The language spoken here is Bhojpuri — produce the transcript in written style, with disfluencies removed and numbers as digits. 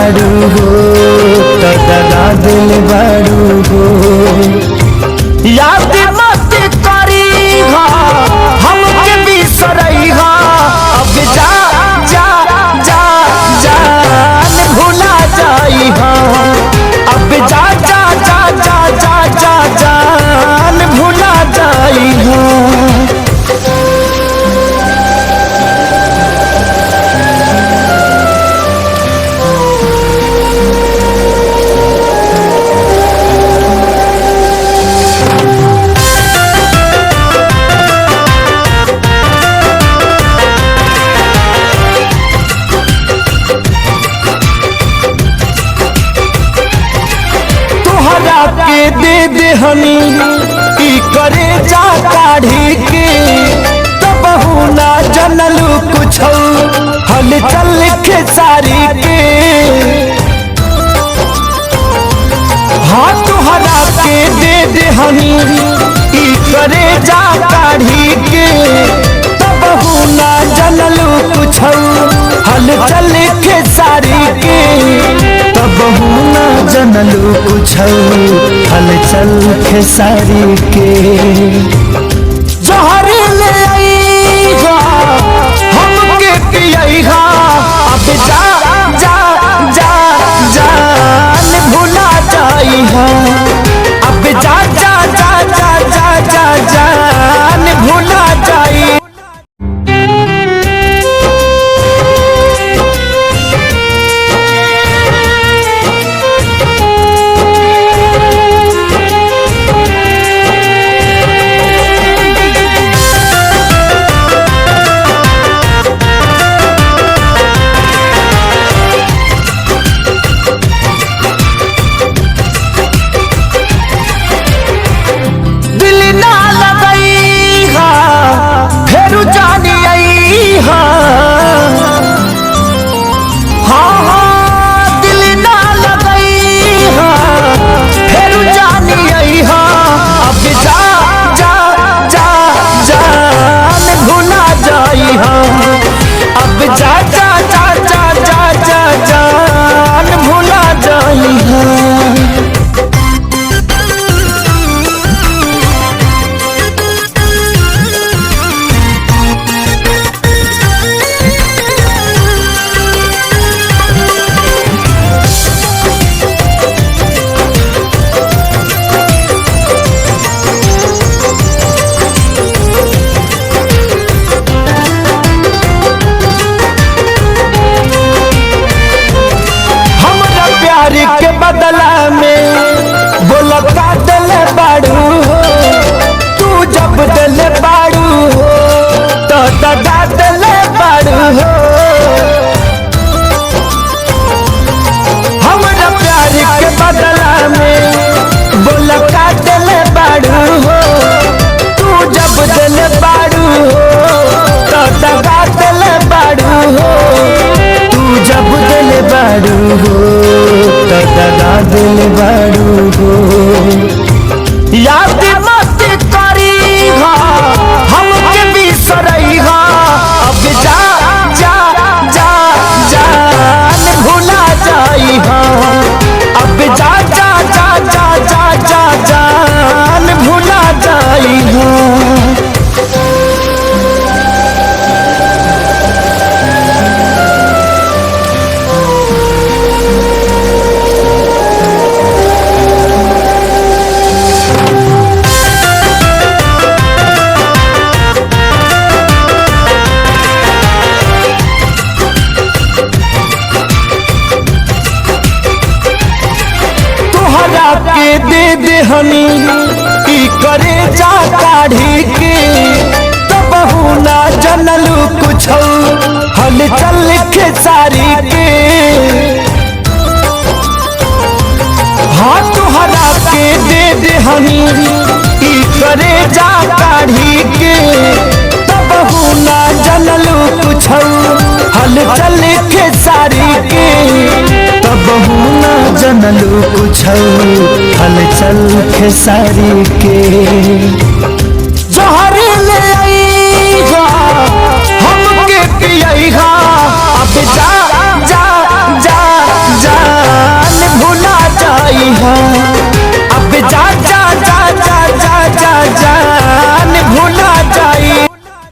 बारू हो तो दगा दिल बारू हो। याद मत करी हमके बिसरई अब जा जा जा जान भुला जाई अब जा जा जा जा जा जा जान भुला जाई के दे दे हनी की करे जा काढ़ी के तब ना जनलू कुछ हल चल के सारी के। हाँ तुहरा के दे दे हनी की करे जा काढ़ी के तब ना जनलू कुछ हल चल के सारी के। तब ना जनलू कुछ हल चल खेसारी के। जहर ले आईगा हमके पियईगा अब जा जा जा जान भुला जाईगा अब जा जा जा जा जा जा जान भुला जाई। अब जा जा जा जा जा जा जान भुला जाई के बदला में बोला का दिल बाड़ू हो तू जब दिल बाड़ू हो तो दगा दिल बाड़ू हो। हमारा प्यार के बदला में बोला का दिल बाड़ू हो तू जब दिल बाड़ू हो तो दगा दिल बाड़ू हो। तू जब दिल बाड़ू हो तो दगा दिल बारू हो। याद मत करी हमके बिसरई अब जा जा जा जान भुला जाई अब जा जा जा जा जा जा जान भुला जाई के दे दे हनी की करे जा काढ़ी के तब ना जनलू कुछ हल चल के सारी के। हाँ तुहरा के दे दे हनी की करे जा काढ़ी के तब ना जनलू कुछ हल चल के सारी के। तब ना जनलू कुछ हल चल खेसारी के।